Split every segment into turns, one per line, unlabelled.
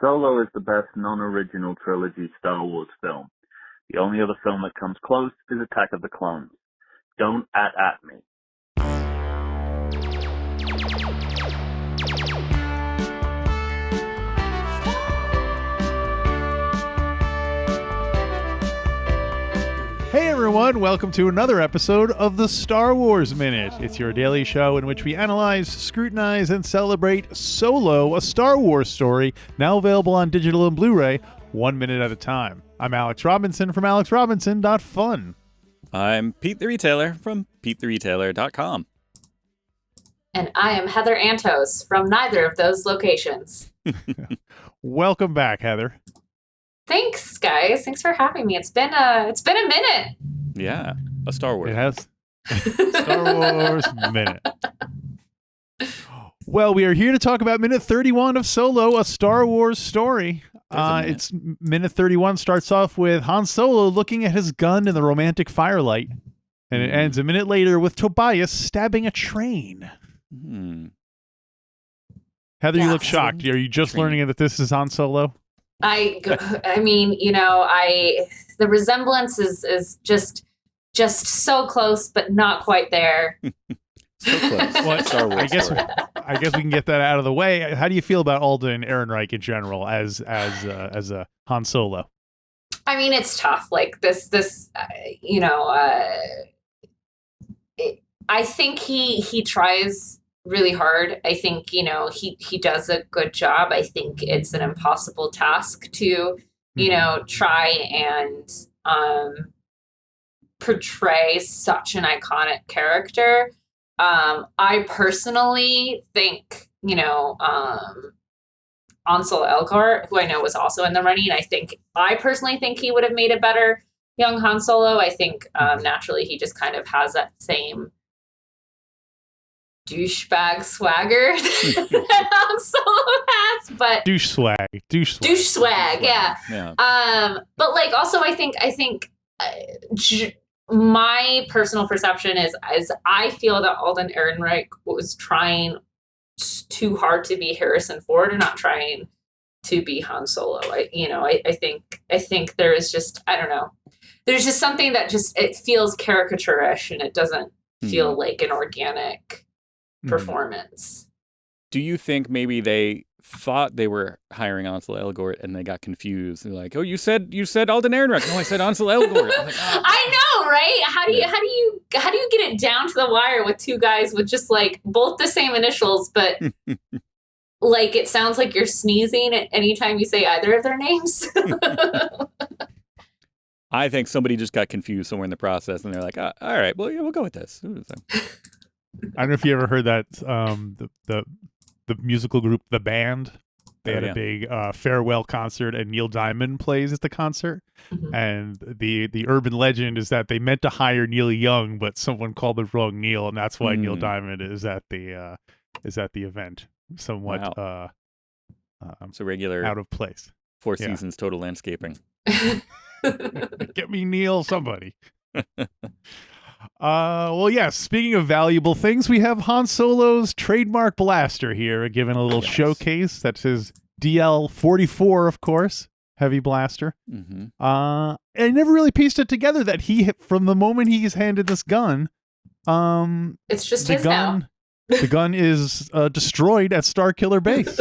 Solo is the best non-original trilogy Star Wars film. The only other film that comes close is Attack of the Clones. Don't at me.
Hey everyone, welcome to another episode of the Star Wars Minute. It's your daily show in which we analyze, scrutinize, and celebrate Solo, a Star Wars story, now available on digital and Blu-ray, 1 minute at a time. I'm Alex Robinson from alexrobinson.fun.
I'm Pete the Retailer from PeteTheRetailer.com.
And I am Heather Antos from neither of those locations.
Welcome back, Heather.
Thanks, guys. Thanks for having me. It's been a minute.
Yeah, a Star Wars.
It has. Star Wars Minute. Well, we are here to talk about minute 31 of Solo, a Star Wars story. It's minute 31 starts off with Han Solo looking at his gun in the romantic firelight, and it ends a minute later with Tobias stabbing a train. Heather, you look shocked. Are you just learning that this is Han Solo?
I mean, you know, the resemblance is just so close, but not quite there.
So close. Well, Star Wars
I guess we can get that out of the way. How do you feel about Alden Ehrenreich in general as a Han Solo?
I mean, it's tough. Like I think he tries really hard. I think, you know, he does a good job. I think it's an impossible task to, you know, try and portray such an iconic character. I personally think, you know, Ansel Elgort, who I know was also in the running, I personally think he would have made a better young Han Solo. I think naturally he just kind of has that same douchebag swagger that Han Solo has, but
douche swag,
yeah. But like also I think my personal perception is I feel that Alden Ehrenreich was trying too hard to be Harrison Ford and not trying to be Han Solo. I think there is just, I don't know, there's just something that just, it feels caricature-ish and it doesn't feel like an organic performance.
Do you think maybe they thought they were hiring Ansel Elgort and they got confused? They're like, "Oh, you said Alden Ehrenreich." No, I said Ansel Elgort. Like, oh.
I know, right? How do you get it down to the wire with two guys with just like both the same initials, but like it sounds like you're sneezing at anytime you say either of their names?
I think somebody just got confused somewhere in the process, and they're like, "All right, well, yeah, we'll go with this."
I don't know if you ever heard that the musical group The Band. They had a big farewell concert, and Neil Diamond plays at the concert. And the urban legend is that they meant to hire Neil Young, but someone called the wrong Neil, and that's why Neil Diamond is at the event. Somewhat
so regular
out of place.
Four Seasons Total Landscaping.
Get me Neil, somebody. Well, yes, speaking of valuable things, we have Han Solo's trademark blaster here, given a little showcase. That's his DL-44, of course, heavy blaster. I never really pieced it together that from the moment he's handed this gun,
it's just his gun.
The gun is destroyed at Starkiller Base.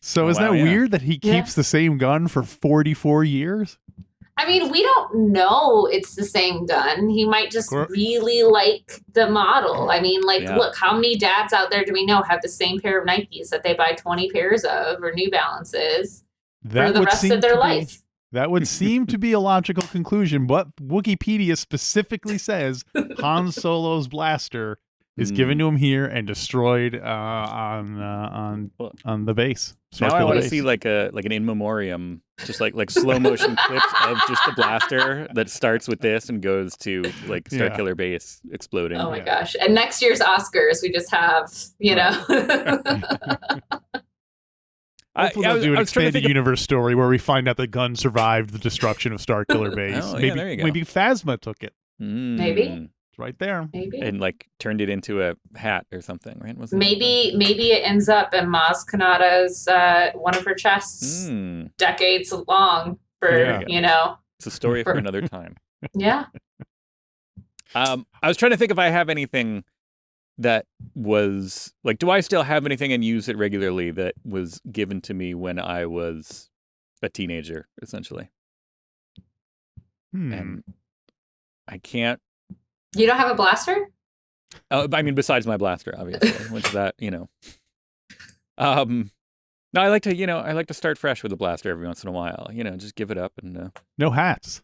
So isn't that weird that he keeps the same gun for 44 years?
I mean, we don't know it's the same gun. He might just really like the model. I mean, look, how many dads out there do we know have the same pair of Nikes that they buy 20 pairs of or New Balances for the rest of their life?
That would seem to be a logical conclusion, but Wikipedia specifically says Han Solo's blaster is given to him here and destroyed on the base.
Now I want to see like an in memoriam, just like slow motion clips of just the blaster that starts with this and goes to like Starkiller Base exploding.
Oh my gosh! And next year's Oscars, we just have know.
Hopefully they'll do an expanded universe story where we find out the gun survived the destruction of Starkiller Base.
There you go.
Maybe Phasma took it.
Maybe.
right there.
Maybe.
And like turned it into a hat or something, right?
Maybe it ends up in Maz Kanata's one of her chests, decades long for
It's a story for another time.
Yeah.
I was trying to think if I have anything that was like, do I still have anything and use it regularly that was given to me when I was a teenager, essentially? And I can't.
You don't have a blaster?
I mean, besides my blaster, obviously, which that, no, I like to start fresh with a blaster every once in a while, just give it up and.
No hats.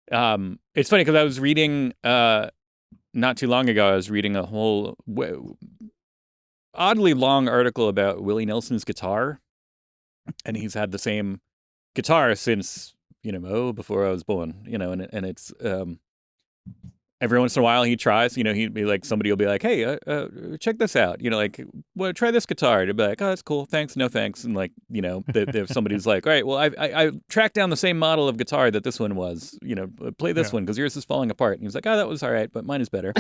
It's funny because I was reading, not too long ago, I was reading a whole oddly long article about Willie Nelson's guitar, and he's had the same guitar since, before I was born, and it's, every once in a while he tries, he'd be like, somebody will be like, hey, check this out, try this guitar. And he'd be like, oh, that's cool. Thanks. No thanks. And like, if somebody's like, all right, well, I tracked down the same model of guitar that this one was, play this one because yours is falling apart. And he was like, oh, that was all right, but mine is better.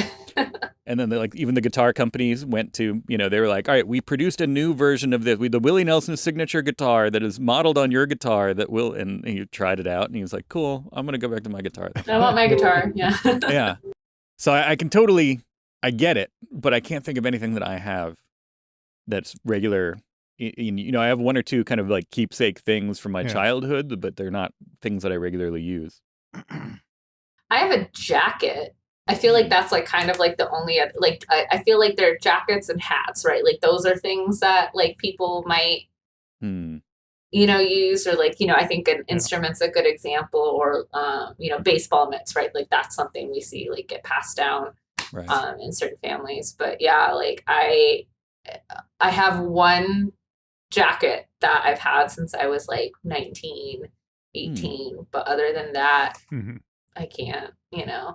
And then even the guitar companies went to, they were like, all right, we produced a new version of this, the Willie Nelson signature guitar that is modeled on your guitar that will, and he tried it out and he was like, cool, I'm going to go back to my guitar.
I want my guitar. Yeah.
Yeah. So I can totally, I get it, but I can't think of anything that I have that's regular. I have one or two kind of like keepsake things from my childhood, but they're not things that I regularly use.
I have a jacket. I feel like that's like kind of like the only, like, I feel like they're jackets and hats, right? Like those are things that like people might, use, or like, I think an instrument's a good example, or, baseball mitts, right? Like that's something we see like get passed down in certain families. But yeah, like I have one jacket that I've had since I was like 19, 18. But other than that, I can't, Yeah.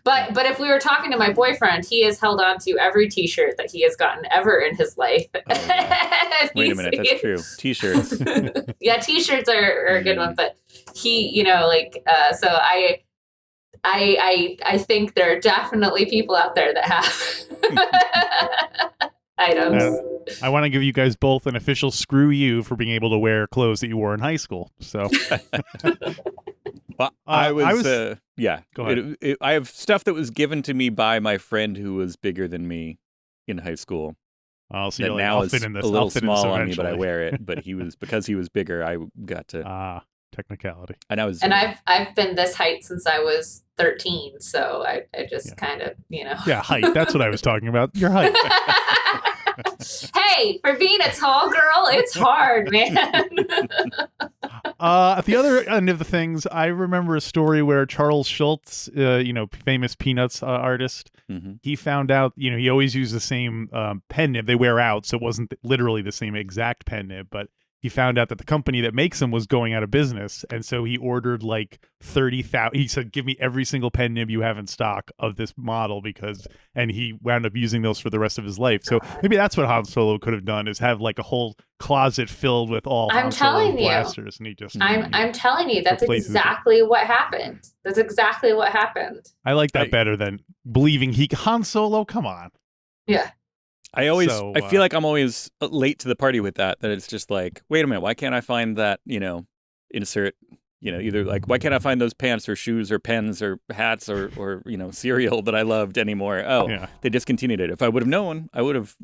But if we were talking to my boyfriend, he has held on to every T-shirt that he has gotten ever in his life. Oh,
yeah. Wait a minute, that's true. T-shirts.
Yeah, T-shirts are a good one, but he, so I think there are definitely people out there that have items.
I want to give you guys both an official screw you for being able to wear clothes that you wore in high school. So.
Well, I was
go ahead.
I have stuff that was given to me by my friend who was bigger than me in high school.
Oh, so
that now is a little small on me, but I wear it. But because he was bigger, I got to
technicality.
And
I've been this height since I was 13, so I just kind of
Yeah, height. That's what I was talking about. Your height.
Hey, for being a tall girl, it's hard, man.
At the other end of the things, I remember a story where Charles Schultz, famous Peanuts artist, he found out, he always used the same pen nib. They wear out, so it wasn't literally the same exact pen nib, but he found out that the company that makes them was going out of business, and so he ordered like 30,000. He said, "Give me every single pen nib you have in stock of this model," and he wound up using those for the rest of his life. So maybe that's what Han Solo could have done: is have like a whole closet filled with all Han Solo blasters, and he just.
I'm telling you, that's exactly what happened. That's exactly what happened.
I like that better than believing Han Solo. Come on.
Yeah.
I feel like I'm always late to the party with that it's just like, wait a minute, why can't I find that, insert, either like, why can't I find those pants or shoes or pens or hats or cereal that I loved anymore? Oh, they discontinued it. If I would have known, I would have,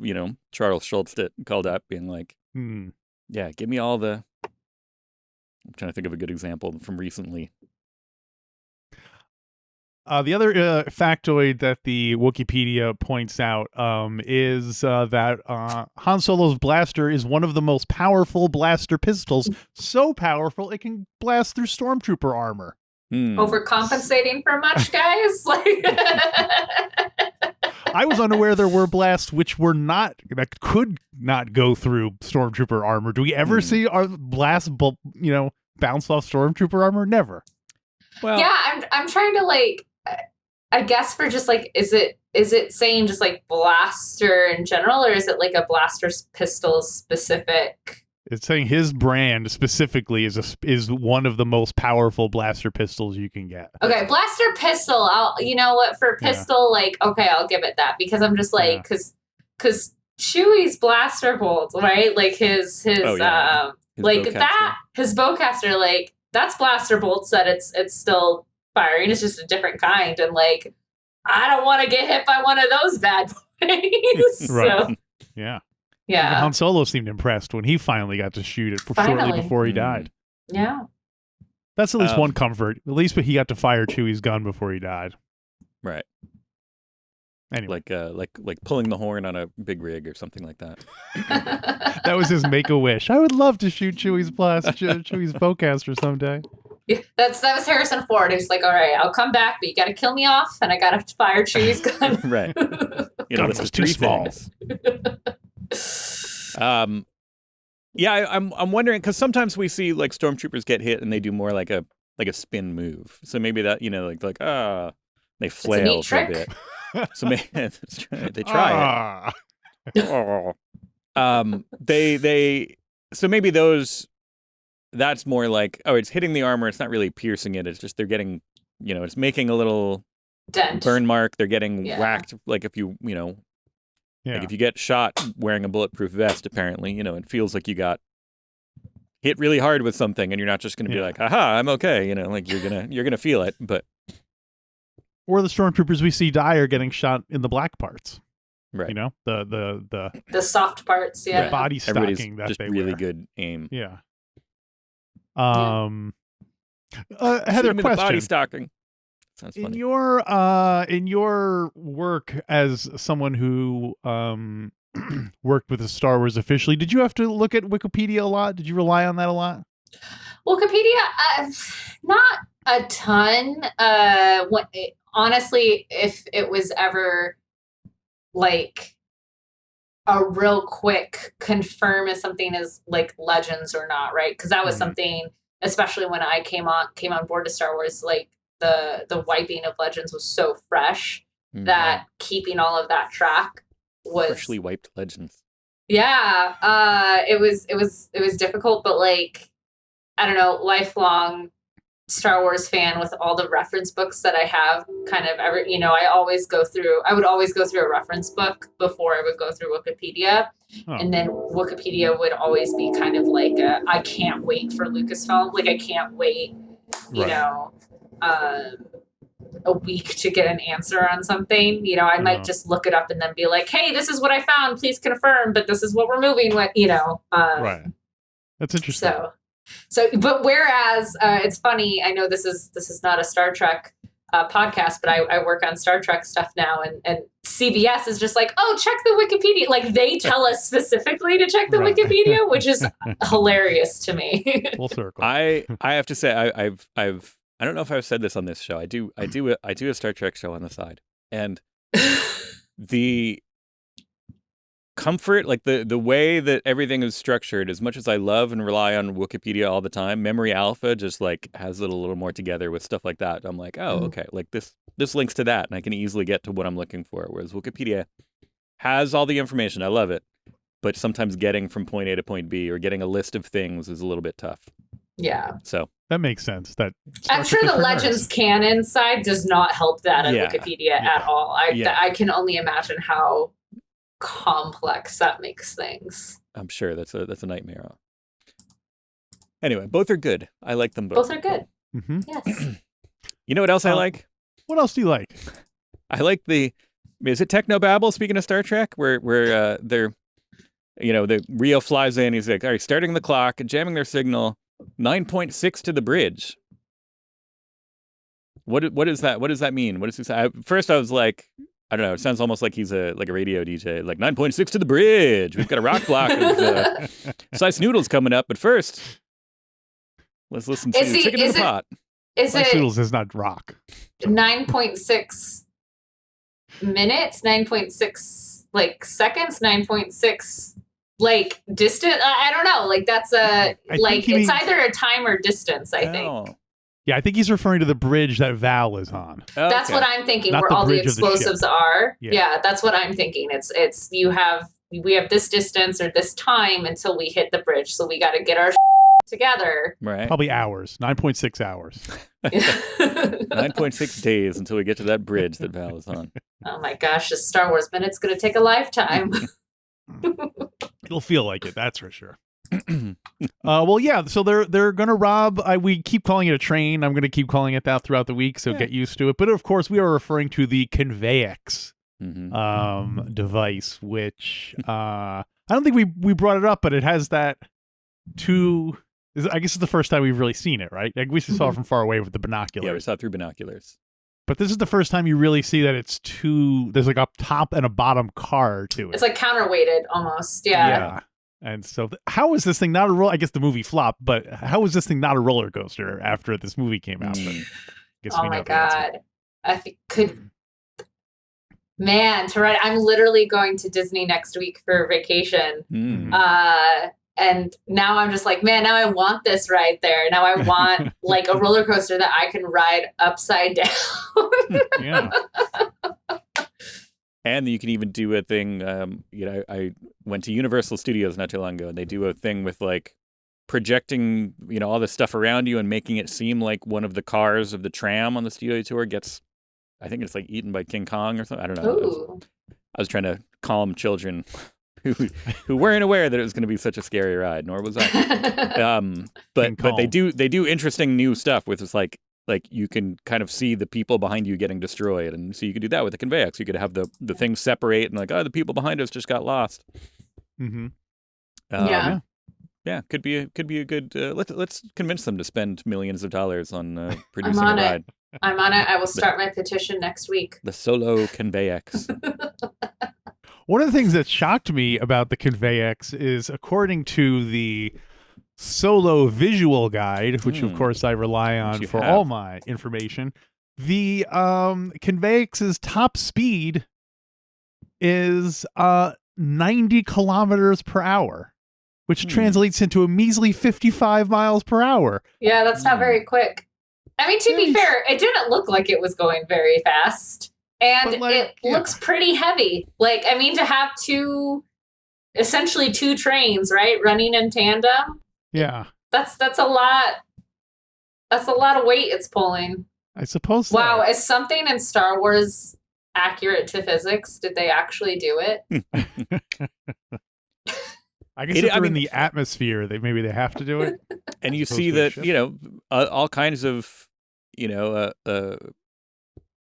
Charles Schultz called up being like, yeah, give me all the, I'm trying to think of a good example from recently.
The other factoid that the Wikipedia points out is that Han Solo's blaster is one of the most powerful blaster pistols, so powerful it can blast through stormtrooper armor.
Overcompensating for much, guys?
I was unaware there were blasts that could not go through stormtrooper armor. Do we ever see our blast bounce off stormtrooper armor? Never.
Well, yeah, I'm trying to I guess for just is it saying just blaster in general, or is it like a blaster pistol specific
It's saying his brand specifically is one of the most powerful blaster pistols you can get.
Okay, blaster pistol. You know what, for pistol, like, okay, I'll give it that, because I'm just like, because Chewie's blaster bolt, right? Like his like
bowcaster.
that, his bowcaster, like that's blaster bolts that it's still firing. It's just a different kind, and like I don't want to get hit by one of those bad boys.
Right.
So,
yeah.
yeah.
Han Solo seemed impressed when he finally got to shoot it shortly before he died.
Yeah.
That's at least one comfort. At least he got to fire Chewie's gun before he died.
Right.
Anyway.
Like pulling the horn on a big rig or something like that.
That was his make-a-wish. I would love to shoot Chewie's bowcaster someday.
Yeah, that was Harrison Ford. He was like, all right, I'll come back, but you got to kill me off, and I got to fire Chewie's gun.
Right. You know,
Gun was too small.
Yeah, I'm wondering, because sometimes we see like stormtroopers get hit and they do more like a spin move. So maybe that, you know, they flail for a bit. So maybe they try it. So maybe that's more like, oh, it's hitting the armor. It's not really piercing it. It's just they're getting, you know, it's making a little
dent,
burn mark. They're getting whacked. Like if you know, like if you get shot wearing a bulletproof vest, apparently, you know, it feels like you got hit really hard with something, and you're not just going to be like, "Aha, I'm okay." You know, like you're gonna feel it. But
or the stormtroopers we see die are getting shot in the black parts.
Right.
You know, the
soft parts. Yeah.
The body stocking
everybody's
that
just
they
really
wear.
Good aim.
Yeah. Heather, question.
The body stocking. Sounds funny.
In your work as someone who worked with the Star Wars officially, did you have to look at Wikipedia a lot? Did you rely on that a lot?
Wikipedia, not a ton. Honestly, if it was ever like a real quick confirm if something is like Legends or not, right? Because that was something, especially when I came on board to Star Wars, like the wiping of Legends was so fresh that keeping all of that track was
freshly wiped Legends.
Yeah, it was difficult, but like I don't know, lifelong Star Wars fan with all the reference books that I have, kind of every, you know, I would always go through a reference book before I would go through Wikipedia. And then Wikipedia would always be kind of like I can't wait for Lucasfilm. Like I can't wait, you know, a week to get an answer on something. You know, I might just look it up and then be like, hey, this is what I found. Please confirm, but this is what we're moving with, you know.
Right. That's interesting.
So, but whereas it's funny, I know this is not a Star Trek podcast, but I work on Star Trek stuff now, and CBS is just like, oh, check the Wikipedia. Like they tell us specifically to check the Wikipedia, which is hilarious to me.
Full circle.
I have to say I don't know if I've said this on this show. I do a Star Trek show on the side, and the comfort, like the way that everything is structured, as much as I love and rely on Wikipedia all the time, Memory Alpha just like has it a little more together with stuff like that. I'm like, oh, okay, like this links to that, and I can easily get to what I'm looking for. Whereas Wikipedia has all the information. I love it, but sometimes getting from point A to point B or getting a list of things is a little bit tough.
Yeah.
So that makes sense. That
I'm sure the Legends canon side does not help that on Wikipedia at all. I can only imagine how complex that makes things.
I'm sure that's a nightmare. Anyway, both are good. I like them both.
Both are good.
Mm-hmm.
Yes.
You know what else I like?
What else do you like?
I like is it Technobabble, speaking of Star Trek, where they're, you know, the Rio flies in, he's like, all right, starting the clock, jamming their signal, 9.6 to the bridge. What is that? What does that mean? What is this? First I was like, I don't know. It sounds almost like he's a radio DJ. Like 9.6 to the bridge. We've got a rock block of sliced noodles coming up. But first, let's listen to Chicken in the Pot.
Sliced noodles is not rock.
9.6 minutes? 9.6 like seconds? 9.6 like distance? I don't know. Like that's it's either a time or distance, I think.
Yeah, I think he's referring to the bridge that Val is on.
Okay.
That's what I'm thinking,
Not
where
the
all the
bridge of the
explosives
ship.
are.
Yeah.
Yeah, that's what I'm thinking. It's you have we have this distance or this time until we hit the bridge. So we got to get our together.
Right.
Probably hours, 9.6 hours.
9.6 days until we get to that bridge that Val is on.
Oh my gosh, this Star Wars minute's going to take a lifetime.
It'll feel like it, that's for sure. Well, yeah. So they're gonna rob. We keep calling it a train. I'm gonna keep calling it that throughout the week. So get used to it. But of course, we are referring to the Conveyex device, which I don't think we brought it up, but it has that two. I guess it's the first time we've really seen it, right? Like we saw it from far away with the binoculars.
Yeah, we saw it through binoculars.
But this is the first time you really see that it's two. There's like a top and a bottom car to it.
It's like counterweighted almost. Yeah.
And so, how is this thing not a roller? I guess the movie flopped, but how is this thing not a roller coaster after this movie came out?
Oh my god! I think man, to write. I'm literally going to Disney next week for vacation. And now I'm just like, man, now I want this ride there. Now I want like a roller coaster that I can ride upside down.
Yeah.
And you can even do a thing, I went to Universal Studios not too long ago, and they do a thing with like projecting, all the stuff around you and making it seem like one of the cars of the tram on the studio tour gets, I think it's like eaten by King Kong or something. I don't know. I was trying to calm children who weren't aware that it was going to be such a scary ride, nor was I. But they do interesting new stuff with this like you can kind of see the people behind you getting destroyed, and so you could do that with the Conveyex. You could have the things separate and like, oh, the people behind us just got lost.
Yeah,
could be a good. Let's convince them to spend millions of dollars on producing a ride.
I'm on it. I will start my petition next week.
The Solo Conveyex.
One of the things that shocked me about the Conveyex is, according to the Solo visual guide, which of course I rely on for all my information, the Conveyex's top speed is 90 kilometers per hour, which translates into a measly 55 miles per hour.
Yeah, that's not very quick. I mean, to be fair, it didn't look like it was going very fast. And it looks pretty heavy. Like, I mean, to have essentially two trains, right, running in tandem.
Yeah.
That's a lot. That's a lot of weight it's pulling.
I suppose so.
Wow, is something in Star Wars accurate to physics? Did they actually do it?
I guess if they're in the atmosphere, maybe they have to do it.
And you see that, all kinds of,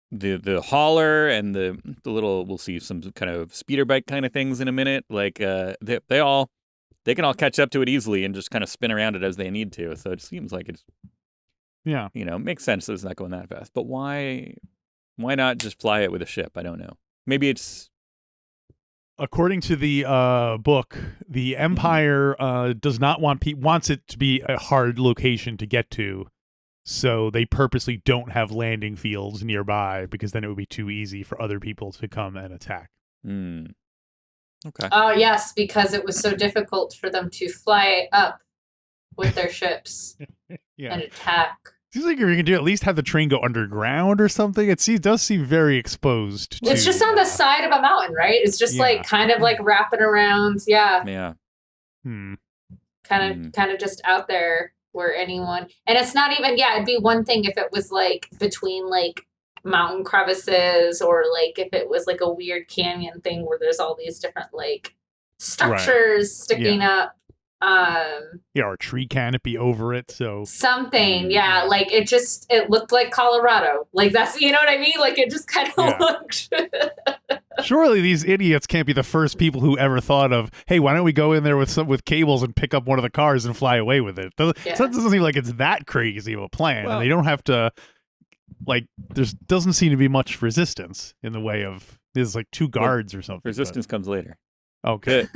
the hauler and the little, we'll see some kind of speeder bike kind of things in a minute. Like they can all catch up to it easily and just kind of spin around it as they need to. So it seems like it's, makes sense that it's not going that fast. But why not just fly it with a ship? I don't know. Maybe it's.
According to the book, the Empire does not wants it to be a hard location to get to. So they purposely don't have landing fields nearby because then it would be too easy for other people to come and attack.
Okay.
Oh, yes, because it was so difficult for them to fly up with their ships and attack.
Seems like you're going to at least have the train go underground or something. It does seem very exposed.
It's just on the side of a mountain, right? It's just like kind of like wrapping around. Yeah.
Yeah.
Kind of just out there. Where anyone, and it's not even, it'd be one thing if it was like between like mountain crevices, or like if it was like a weird canyon thing where there's all these different like structures sticking up.
Or a tree canopy over it, so
something. Like it looked like Colorado. Like that's, you know what I mean? Like it just kind of looked.
Surely these idiots can't be the first people who ever thought of, hey, why don't we go in there with cables and pick up one of the cars and fly away with it? So it doesn't seem like it's that crazy of a plan.
Well,
and they don't have to, like, there doesn't seem to be much resistance in the way of, there's like two guards or something.
Resistance comes later.
Okay.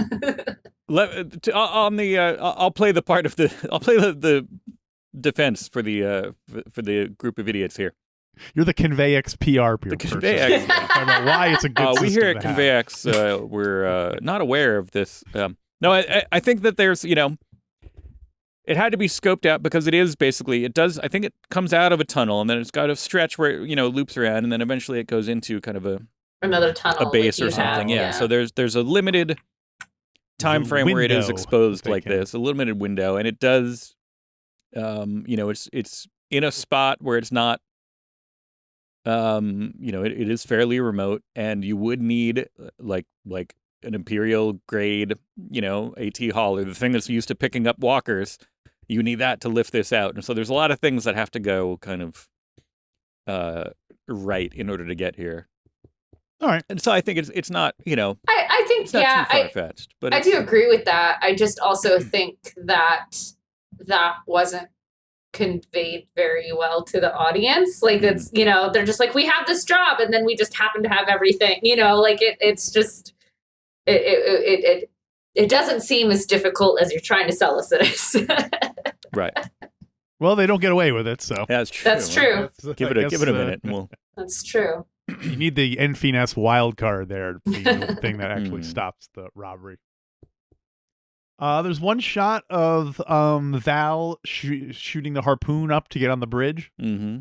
I'll play the part of I'll play the defense for the group of idiots here.
You're the Conveyex PR person.
Conveyex.
Talking about why it's a good system.
We here at Conveyex, we're not aware of this. No, I think that there's, it had to be scoped out because it is basically, I think it comes out of a tunnel and then it's got a stretch where it, loops around and then eventually it goes into kind of
another tunnel,
a base or something. Yeah. So there's a limited time frame where it is exposed like
can.
this, a limited window, and it does, it's in a spot where it's not, it is fairly remote, and you would need like an Imperial grade, AT hauler, the thing that's used to picking up walkers. You need that to lift this out, and so there's a lot of things that have to go kind of right in order to get here.
All right,
and so I think it's not,
I think
it's not too far-fetched, but
I do agree with that. I just also think that wasn't conveyed very well to the audience. Like it's, they're just like, we have this job, and then we just happen to have everything. It's just it doesn't seem as difficult as you're trying to sell us it is.
Right.
Well, they don't get away with it, so
that's true.
That's true.
Give it a minute, and we'll.
That's true.
You need the NFINES wild card there to be the thing that actually stops the robbery. There's one shot of Val shooting the harpoon up to get on the bridge.
Mm-hmm.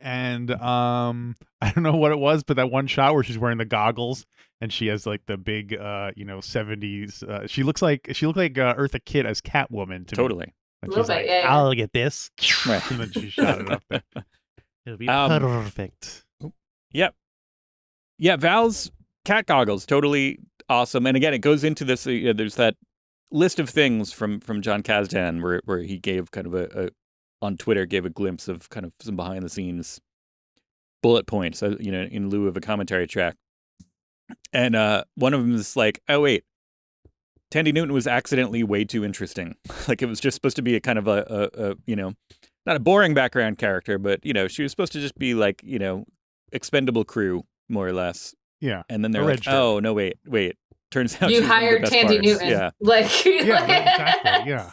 And I don't know what it was, but that one shot where she's wearing the goggles and she has like the big 70s she looked like Eartha Kitt as Catwoman to
totally.
Me. And she's like, I'll get this. Right. And then she shot it up there. It'll be perfect.
Yep. Yeah, Val's cat goggles, totally awesome. And again, it goes into this, there's that list of things from John Kasdan where he gave kind of on Twitter, gave a glimpse of kind of some behind the scenes bullet points, in lieu of a commentary track. And one of them is like, oh, wait, Tandy Newton was accidentally way too interesting. Like it was just supposed to be a kind of a not a boring background character, but, she was supposed to just be like, expendable crew, more or less.
Yeah.
And then they're like, oh, no, wait. Turns out
you hired Tandy Newton.
Yeah.
Exactly. Yeah.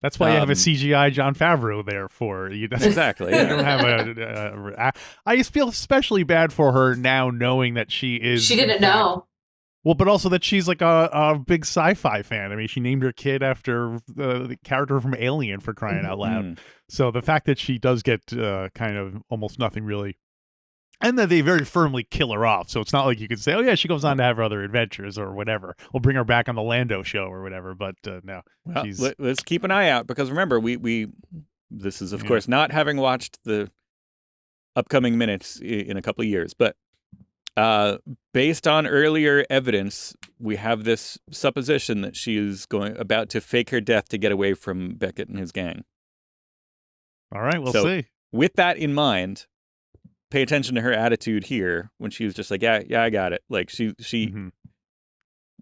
That's why you have a CGI Jon Favreau there for you.
Exactly.
You don't have I just feel especially bad for her now, knowing that she is.
She didn't know.
Well, but also that she's like a big sci-fi fan. I mean, she named her kid after the character from Alien, for crying out loud. So the fact that she does get kind of almost nothing really. And that they very firmly kill her off. So it's not like you could say, oh, yeah, she goes on to have other adventures or whatever. We'll bring her back on the Lando show or whatever. But no.
Well, let's keep an eye out, because remember, this is, of course, not having watched the upcoming minutes in a couple of years. But based on earlier evidence, we have this supposition that she is about to fake her death to get away from Beckett and his gang. All right, we'll see. With that in mind, pay attention to her attitude here when she was just like, yeah, I got it. Like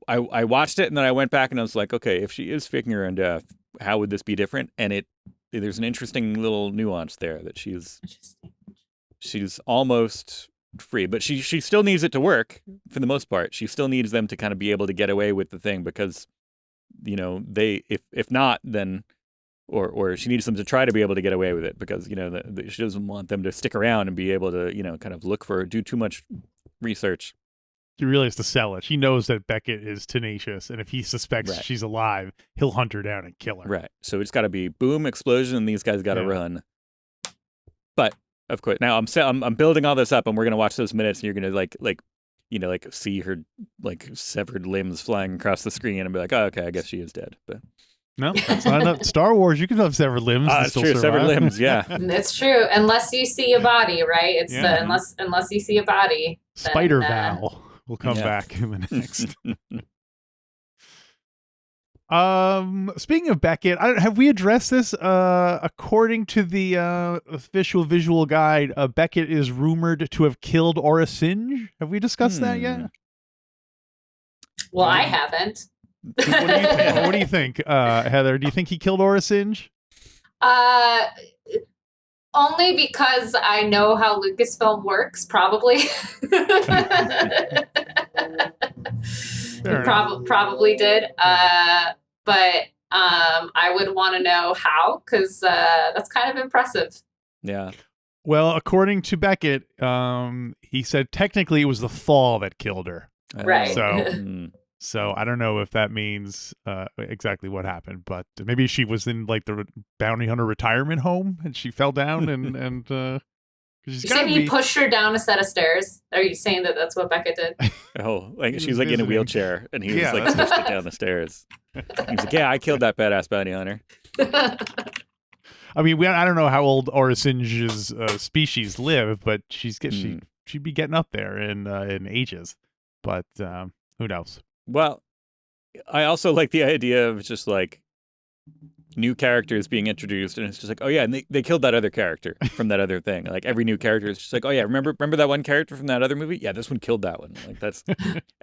I watched it and then I went back and I was like, okay, if she is faking her own death, how would this be different? And there's an interesting little nuance there that she's almost free, but she still needs it to work for the most part. She still needs them to kind of be able to get away with the thing, because, they, if not, then or she needs them to try to be able to get away with it, because, she doesn't want them to stick around and be able to, kind of do too much research.
She really has to sell it. She knows that Beckett is tenacious, and if he suspects she's alive, he'll hunt her down and kill her.
Right. So it's got to be boom, explosion, and these guys got to run. But of course, now I'm building all this up, and we're gonna watch those minutes, and you're gonna like see her like severed limbs flying across the screen, and be like, oh, okay, I guess she is dead. But
no, that's not enough. Star Wars, you can have severed limbs.
That's true. Severed limbs, yeah.
That's true. Unless you see a body, right? It's unless you see a body.
Spider Val will come back in the next. Speaking of Beckett, have we addressed this? According to the official visual guide, Beckett is rumored to have killed Aura Singe. Have we discussed that yet?
Well, I haven't.
What do you think, Heather? Do you think he killed Aura Singe?
Only because I know how Lucasfilm works, probably. Probably did. But I would want to know how, because that's kind of impressive.
Yeah.
Well, according to Beckett, he said technically it was the fall that killed her.
Right.
So I don't know if that means exactly what happened, but maybe she was in like the bounty hunter retirement home and she fell down and
You're saying he pushed her down a set of stairs? Are you saying that that's what Becca did?
Oh, like she's like in a wheelchair, and he was like pushed it down the stairs. He's like, yeah, I killed that badass bounty hunter.
I mean, I don't know how old Orasinge's species live, but she'd be getting up there in ages. But who knows?
Well, I also like the idea of just like new characters being introduced, and it's just like, oh yeah, and they killed that other character from that other thing. Like every new character is just like, oh yeah, remember that one character from that other movie? Yeah, this one killed that one. Like that's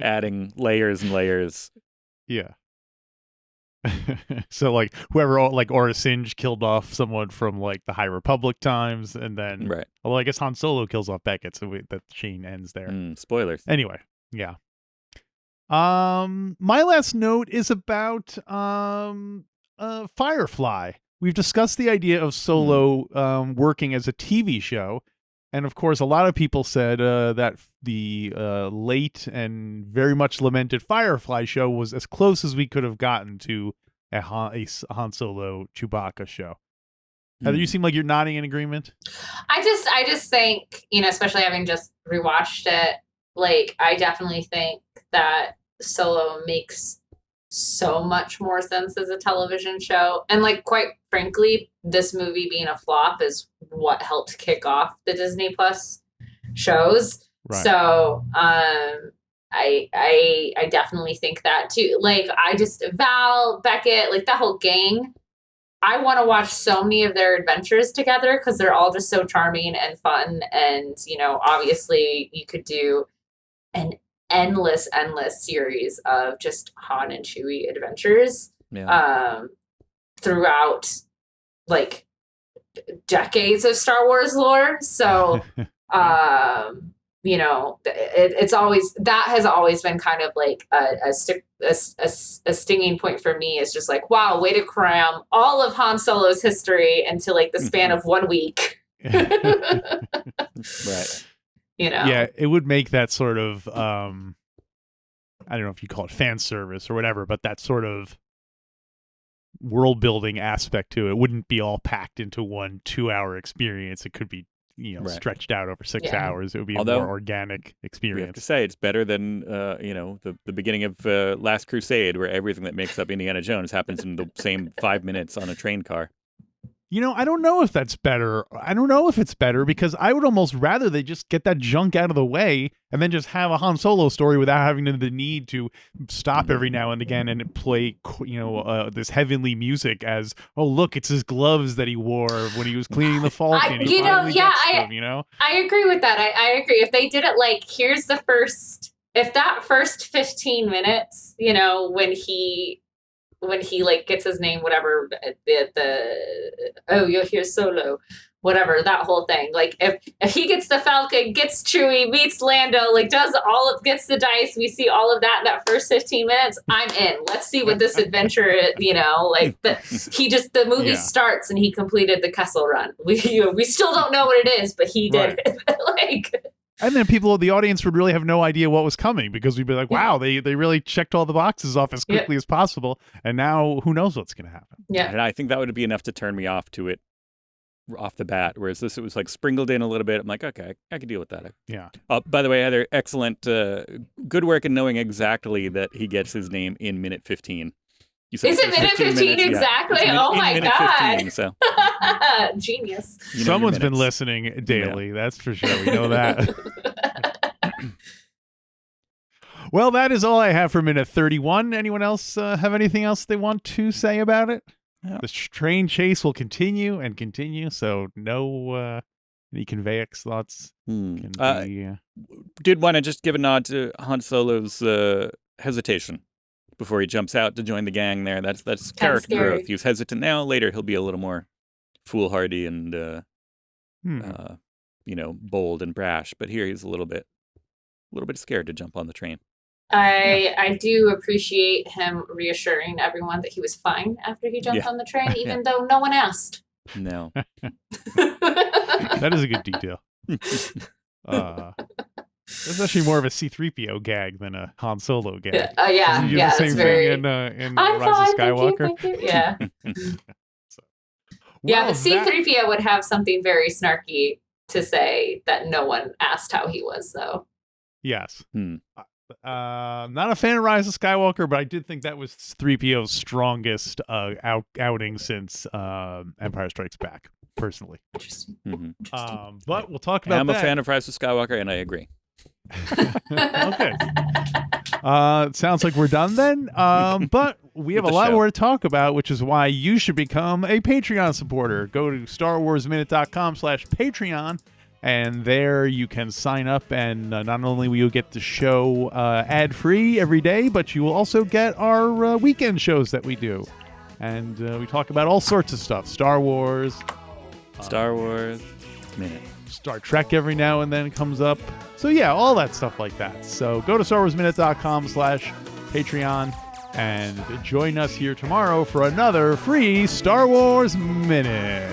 adding layers and layers.
Yeah. So like whoever like Orasinge killed off someone from like the High Republic times, and then
right.
Well, I guess Han Solo kills off Beckett, so that chain ends there.
Spoilers.
Anyway, yeah. My last note is about Firefly. We've discussed the idea of Solo working as a TV show, and of course, a lot of people said that the late and very much lamented Firefly show was as close as we could have gotten to a Han Solo Chewbacca show. Heather, you seem like you're nodding in agreement.
I just think, especially having just rewatched it, like I definitely think that Solo makes so much more sense as a television show. And like, quite frankly, this movie being a flop is what helped kick off the Disney Plus shows. Right. So, I definitely think that too. Like, I just, Val, Beckett, like that whole gang, I want to watch so many of their adventures together because they're all just so charming and fun. And, obviously you could do an endless series of just Han and Chewie adventures throughout like decades of Star Wars lore. So, it's always, that has always been kind of like a stinging point for me. Is just like, wow, way to cram all of Han Solo's history into like the span of 1 week.
Right.
Yeah, it would make that sort of I don't know if you call it fan service or whatever, but that sort of world building aspect to it wouldn't be all packed into 1 2-hour experience. It could be stretched out over 6 hours. It would be a more organic experience.
We have to say it's better than the beginning of Last Crusade, where everything that makes up Indiana Jones happens in the same 5 minutes on a train car.
I don't know if that's better. I don't know if it's better because I would almost rather they just get that junk out of the way and then just have a Han Solo story without having the need to stop every now and again and play, this heavenly music as, oh, look, it's his gloves that he wore when he was cleaning the Falcon.
I agree with that. I agree. If they did it like, here's the first, if that first 15 minutes, when he like gets his name, whatever, you'll hear Solo, whatever, that whole thing. Like if he gets the Falcon, gets Chewie, meets Lando, like gets the dice, we see all of that first 15 minutes, I'm in. Let's see what this adventure is, the movie starts and he completed the Kessel Run. We still don't know what it is, but he did it.
And then the audience would really have no idea what was coming because we'd be like, wow, they really checked all the boxes off as quickly as possible. And now who knows what's going to happen.
Yeah.
And I think that would be enough to turn me off to it off the bat. Whereas it was like sprinkled in a little bit. I'm like, okay, I can deal with that.
Yeah.
By the way, Heather, excellent. Good work in knowing exactly that he gets his name in minute 15.
Is it minute 15 exactly?
Yeah.
Oh my God.
15, so.
Genius.
Someone's been listening daily. That's for sure. We know that. Well, that is all I have for minute 31. Anyone else have anything else they want to say about it? Yeah. The train chase will continue and continue, so no any convex thoughts can be...
Did want to just give a nod to Han Solo's hesitation before he jumps out to join the gang there. That's character growth. He's hesitant now. Later, he'll be a little more foolhardy and, bold and brash. But here he's a little bit scared to jump on the train.
I do appreciate him reassuring everyone that he was fine after he jumped on the train, even though no one asked.
No.
That is a good detail. It's actually more of a C-3PO gag than a Han Solo gag.
Yeah,
the same thing in Rise of Skywalker.
Thank you. Yeah. But C-3PO would have something very snarky to say that no one asked how he was, though.
Yes. Not a fan of Rise of Skywalker, but I did think that was 3PO's strongest outing since Empire Strikes Back, personally.
Interesting.
But we'll talk about that.
I'm a fan of Rise of Skywalker, and I agree.
Okay. Sounds like we're done then. But we have a lot more to talk about, which is why you should become a Patreon supporter. Go to StarWarsMinute.com/Patreon, and there you can sign up, and not only will you get the show ad-free every day, but you will also get our weekend shows that we do. And we talk about all sorts of stuff. Star Wars
Minute.
Star Trek every now and then comes up. So yeah, all that stuff like that. So go to StarWarsMinute.com/Patreon and join us here tomorrow for another free Star Wars Minute.